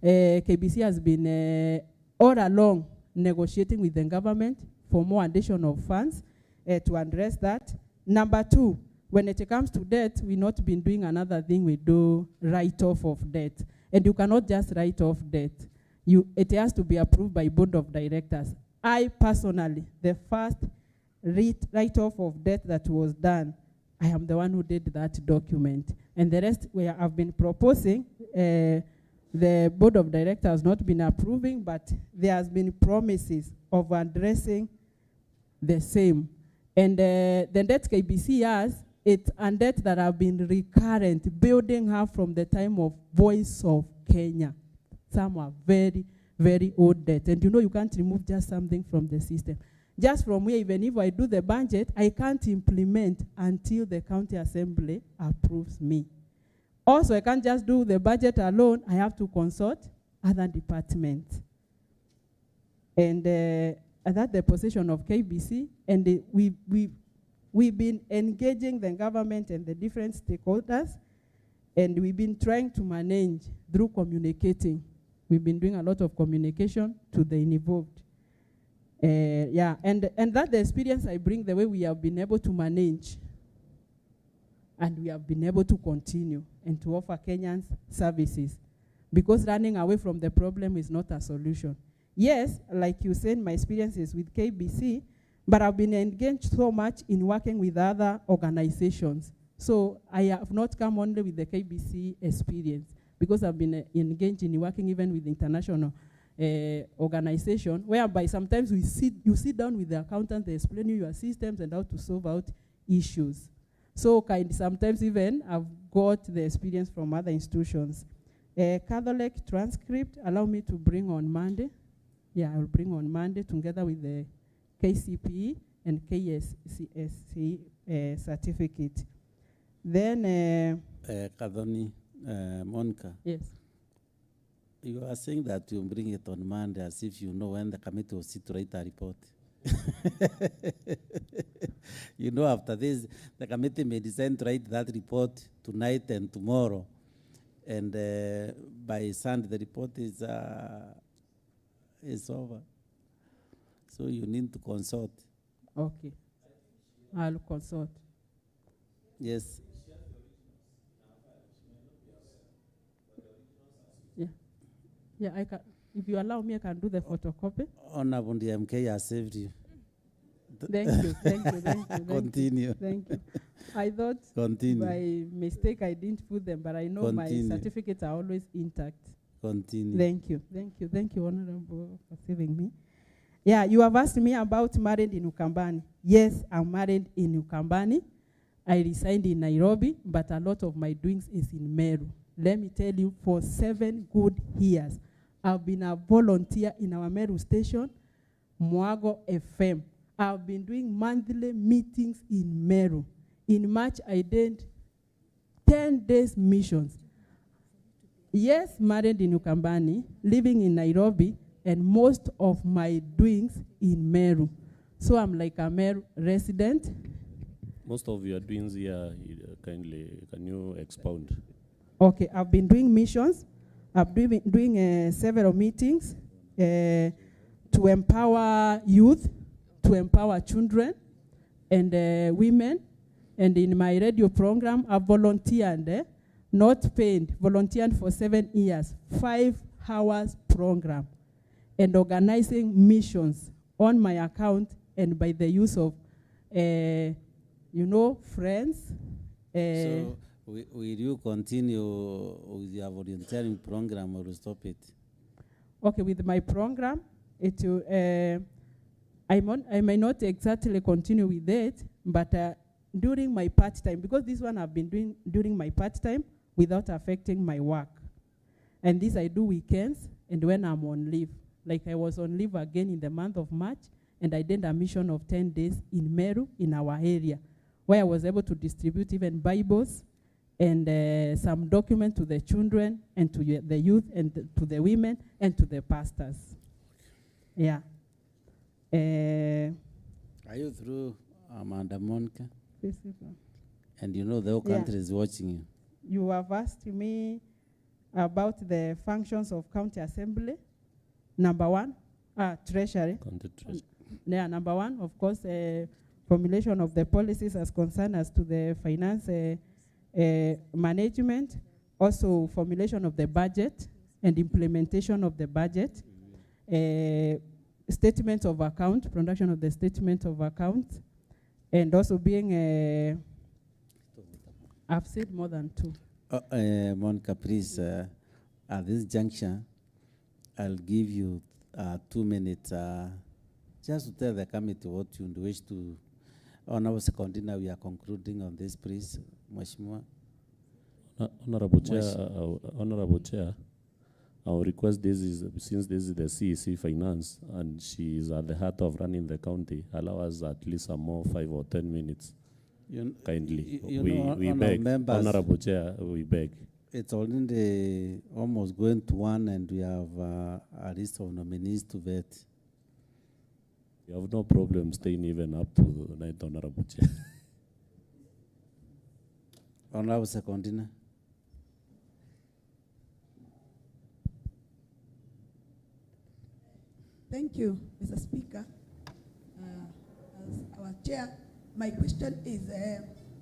B: KBC has been all along negotiating with the government for more additional funds to address that. Number two, when it comes to debt, we've not been doing another thing, we do write-off of debt. And you cannot just write off debt. It has to be approved by board of directors. I personally, the first write-off of debt that was done, I am the one who did that document. And the rest I've been proposing, the board of directors has not been approving, but there has been promises of addressing the same. And the debt KBC has, it's a debt that have been recurrent, building up from the time of Voice of Kenya. Some are very, very old debt. And you know you can't remove just something from the system. Just from where, even if I do the budget, I can't implement until the county assembly approves me. Also, I can't just do the budget alone. I have to consult other departments. And that's the position of KBC. And we've been engaging the government and the different stakeholders. And we've been trying to manage through communicating. We've been doing a lot of communication to the involved. Yeah, and that's the experience I bring, the way we have been able to manage. And we have been able to continue and to offer Kenyans services. Because running away from the problem is not a solution. Yes, like you said, my experience is with KBC, but I've been engaged so much in working with other organizations. So I have not come only with the KBC experience, because I've been engaged in working even with international organization, whereby sometimes you sit down with the accountant, they explain you your systems and how to solve out issues. So sometimes even I've got the experience from other institutions. Catholic transcript, allow me to bring on Monday. Yeah, I will bring on Monday together with the KCPE and KSCSC certificate. Then,
A: Kadhoni, Monica.
B: Yes.
A: You are saying that you bring it on Monday as if you know when the committee will sit to write a report. You know, after this, the committee may decide to write that report tonight and tomorrow. And by Sunday, the report is over. So you need to consult.
B: Okay. I'll consult.
A: Yes.
B: Yeah. Yeah, I can. If you allow me, I can do the photocopy.
A: Honorable MK has saved you.
B: Thank you, thank you, thank you. Thank
A: Continue.
B: You, thank you. I thought
A: Continue.
B: by mistake I didn't put them, but I know
A: Continue.
B: my certificates are always intact.
A: Continue.
B: Thank you, thank you, thank you, Honorable, for saving me. Yeah, you have asked me about married in Ukambani. Yes, I'm married in Ukambani. I reside in Nairobi, but a lot of my doings is in Meru. Let me tell you, for 7 good years, I've been a volunteer in our Meru station, Mwago FM. I've been doing monthly meetings in Meru. In March, I did 10 days missions. Yes, married in Ukambani, living in Nairobi, and most of my doings in Meru. So I'm like a Meru resident.
L: Most of your doings here, kindly, can you expound?
B: Okay, I've been doing missions. I've been doing several meetings to empower youth, to empower children and women. And in my radio program, I volunteered, not paid, volunteered for 7 years, 5 hours program, and organizing missions on my account and by the use of, friends.
A: So will you continue with your volunteering program or stop it?
B: Okay, with my program, I may not exactly continue with it, but during my part-time, because this one I've been doing during my part-time without affecting my work. And this I do weekends and when I'm on leave. Like I was on leave again in the month of March, and I did a mission of 10 days in Meru, in our area, where I was able to distribute even Bibles and some documents to the children and to the youth and to the women and to the pastors. Yeah.
A: Are you through, Amanda Monica? And you know the whole country is watching you.
B: You have asked me about the functions of county assembly. Number 1, treasury.
L: County treasury.
B: Yeah, number 1, of course, formulation of the policies as concerned as to the finance management. Also, formulation of the budget and implementation of the budget. Statement of account, production of the statement of account, and also being I've said more than 2.
A: Monica, please, at this juncture, I'll give you 2 minutes just to tell the committee what you wish to. On our second dinner, we are concluding on this, please, Mheshimiwa.
L: Honorable Chair, our request since this is the CEC Finance and she is at the heart of running the county, allow us at least some more 5 or 10 minutes. Kindly. We beg, members, Honorable Chair, we beg.
A: It's already almost going to 1 and we have a list of nominees to vet.
L: You have no problem staying even up to the night, Honorable Chair.
A: Honorable Secondina.
M: Thank you, Mr. Speaker. As our chair, my question is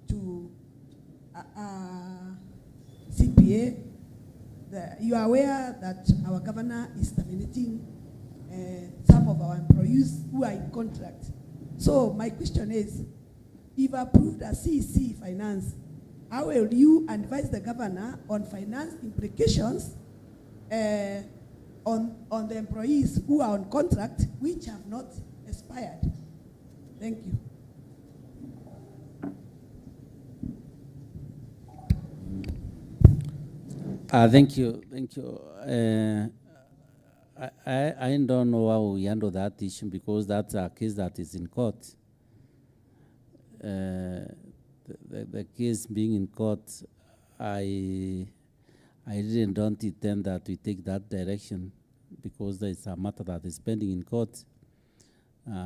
M: to CPA. You are aware that our governor is terminating some of our employees who are in contract. So my question is, if approved as CEC Finance, how will you advise the governor on finance implications on the employees who are on contract which have not expired? Thank you.
A: Thank you. I don't know how we handle that issue because that's a case that is in court. The case being in court, I don't intend that we take that direction because there is a matter that is pending in court.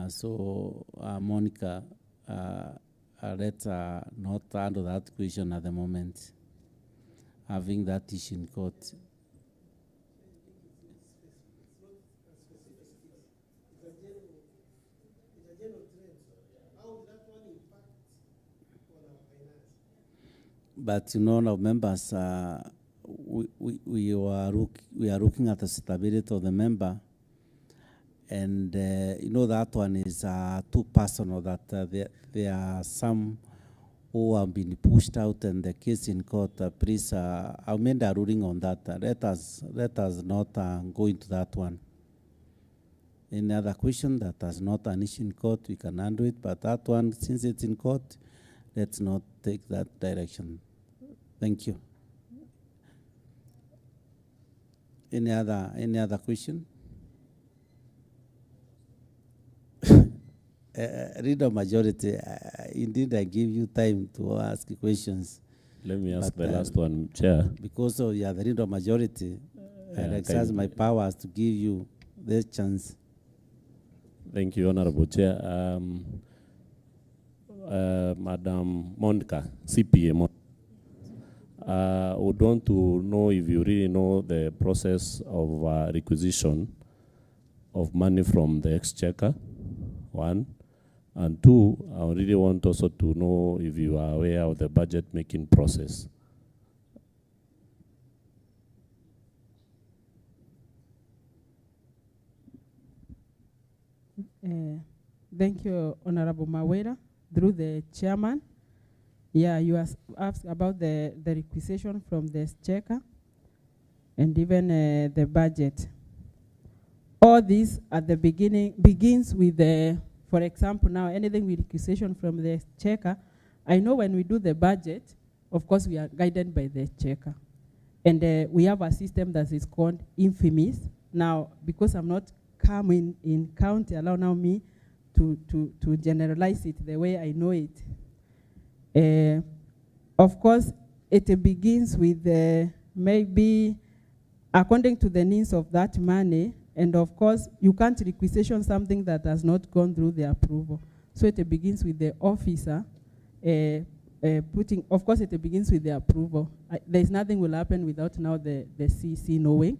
A: So Monica, let's not handle that question at the moment, having that issue in court. But you know, now members, we are looking at the stability of the member, and you know that one is too personal. That there are some who have been pushed out, and the case in court. Please, I'll make a ruling on that. Let us not go into that one. Any other question that has not an issue in court, we can handle it. But that one, since it's in court, let's not take that direction. Thank you. Any other question? Reader majority, indeed I give you time to ask questions.
L: Let me ask the last one, Chair.
A: Because you are the reader majority, I exercise my powers to give you this chance.
L: Thank you, Honorable Chair. Madam Monica, CPA. Would want to know if you really know the process of requisition of money from the exchequer, one. And two, I really want also to know if you are aware of the budget making process.
B: Thank you, Honorable Mawera. Through the chairman. Yeah, you asked about the requisition from the exchequer and even the budget. All this at the beginning begins with the, for example, now anything with requisition from the exchequer, I know when we do the budget, of course we are guided by the exchequer. And we have a system that is called Infimis. Now, because I'm not coming in county, allow now me to generalize it the way I know it. Of course, it begins with maybe according to the needs of that money, and of course, you can't requisition something that has not gone through the approval. So it begins with the officer putting, of course, it begins with the approval. There's nothing will happen without now the CC knowing,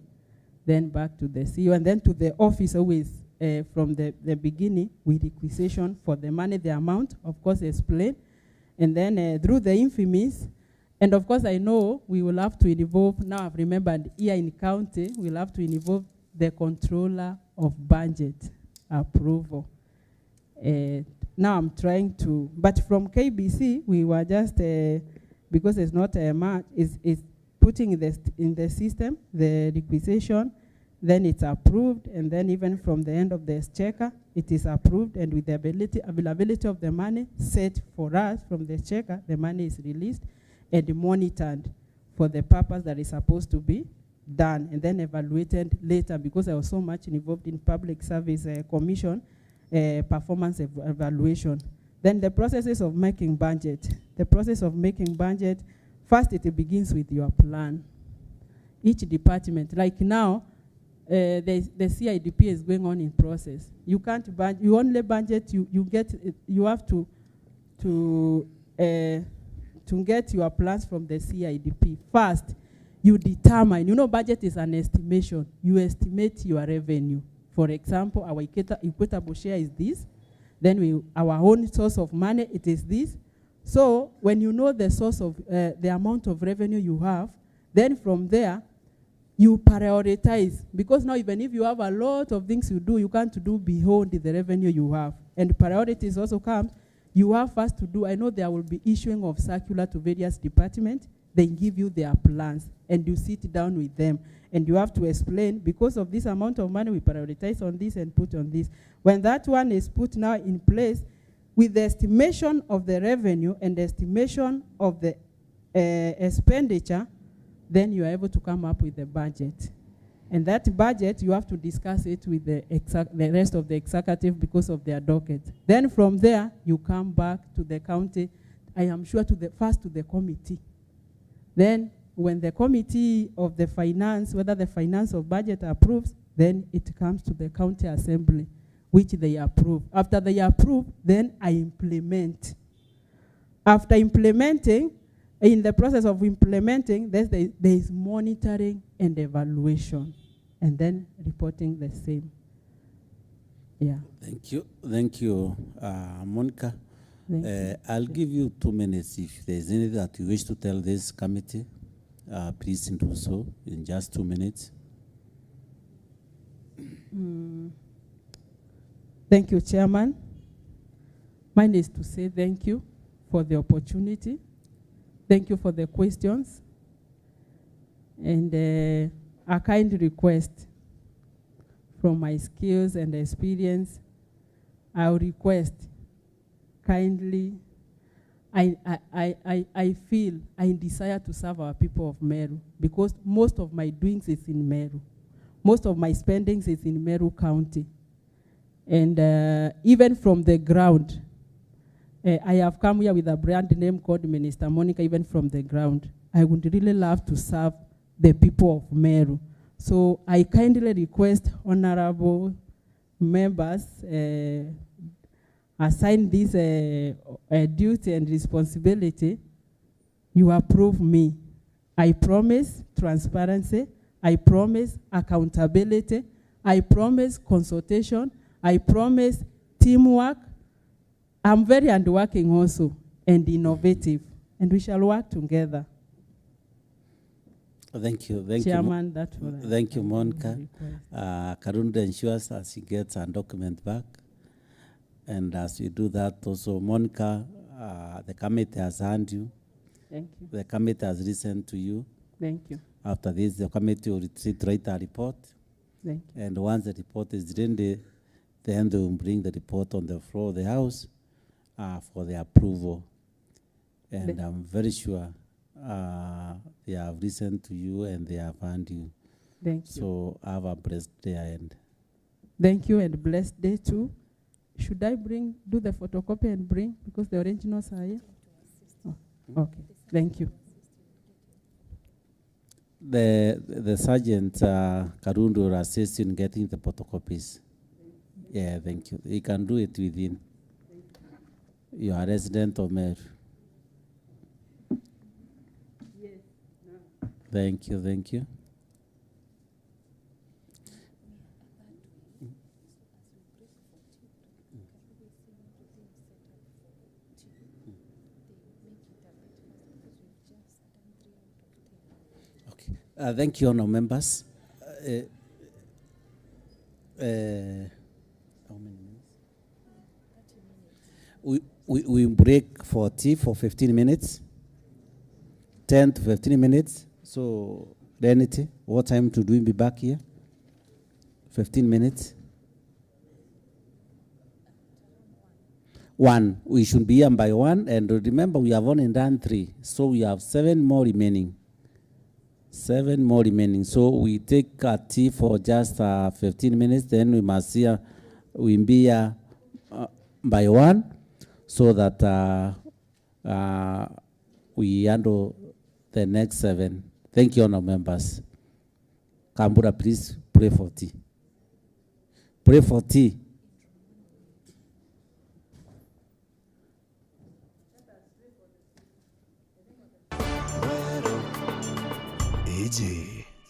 B: then back to the CEO, and then to the officer who is from the beginning with requisition for the money, the amount, of course, explain. And then through the Infimis, and of course I know we will have to involve, now I've remembered here in county, we'll have to involve the controller of budget approval. Now I'm trying to, but from KBC, we were just, because it's not a match, it's putting in the system, the requisition, then it's approved, and then even from the end of the exchequer, it is approved, and with the availability of the money set for us from the exchequer, the money is released and monitored for the purpose that is supposed to be done, and then evaluated later, because I was so much involved in public service commission, performance evaluation. Then the processes of making budget. The process of making budget, first it begins with your plan. Each department, like now, the CIDP is going on in process. You can't budget, you only budget, you have to get your plans from the CIDP. First, you determine, you know, budget is an estimation. You estimate your revenue. For example, our equitable share is this. Then our own source of money, it is this. So when you know the source of, the amount of revenue you have, then from there, you prioritize. Because now even if you have a lot of things you do, you can't do beyond the revenue you have. And priorities also come. You have first to do, I know there will be issuing of circular to various departments. They give you their plans, and you sit down with them. And you have to explain, because of this amount of money, we prioritize on this and put on this. When that one is put now in place, with the estimation of the revenue and the estimation of the expenditure, then you are able to come up with the budget. And that budget, you have to discuss it with the rest of the executive because of their docket. Then from there, you come back to the county, I am sure first to the committee. Then when the committee of the finance, whether the finance or budget approves, then it comes to the county assembly, which they approve. After they approve, then I implement. After implementing, in the process of implementing, there is monitoring and evaluation, and then reporting the same. Yeah.
A: Thank you, Monica. I'll give you 2 minutes. If there's anything that you wish to tell this committee, please do so in just 2 minutes.
B: Thank you, Chairman. Mine is to say thank you for the opportunity. Thank you for the questions. And a kind request from my skills and experience, I will request kindly, I feel I desire to serve our people of Meru because most of my doings is in Meru. Most of my spendings is in Meru County. And even from the ground, I have come here with a brand name called Minister Monica, even from the ground. I would really love to serve the people of Meru. So I kindly request honorable members assign this duty and responsibility. You approve me. I promise transparency. I promise accountability. I promise consultation. I promise teamwork. I'm very hardworking also and innovative, and we shall work together.
A: Thank you.
B: Chairman,
A: thank you, Monica. Karunda ensures that she gets her document back. And as you do that also, Monica, the committee has heard you.
B: Thank you.
A: The committee has listened to you.
B: Thank you.
A: After this, the committee will write a report.
B: Thank you.
A: And once the report is ready, then they will bring the report on the floor of the House for the approval. And I'm very sure they have listened to you and they have heard you.
B: Thank you.
A: So have a blessed day and.
B: Thank you and blessed day too. Should I do the photocopy and bring, because the originals are here? Oh, okay, thank you.
A: The sergeant, Karundu, will assist you in getting the photocopies. Yeah, thank you. You can do it within. You are a resident of Meru.
B: Yes. No.
A: Thank you, thank you. Okay. Thank you, honourable members. How many minutes? We break for tea for 15 minutes, 10 to 15 minutes. So, Renity, what time to do we be back here? 15 minutes. 1. We should be here by 1. And remember, we have only done 3. So we have 7 more remaining. 7 more remaining. So we take a tea for just 15 minutes. Then we must be here by 1 so that we handle the next 7. Thank you, honourable members. Kambura, please pray for tea. Pray for tea.
N: AJ.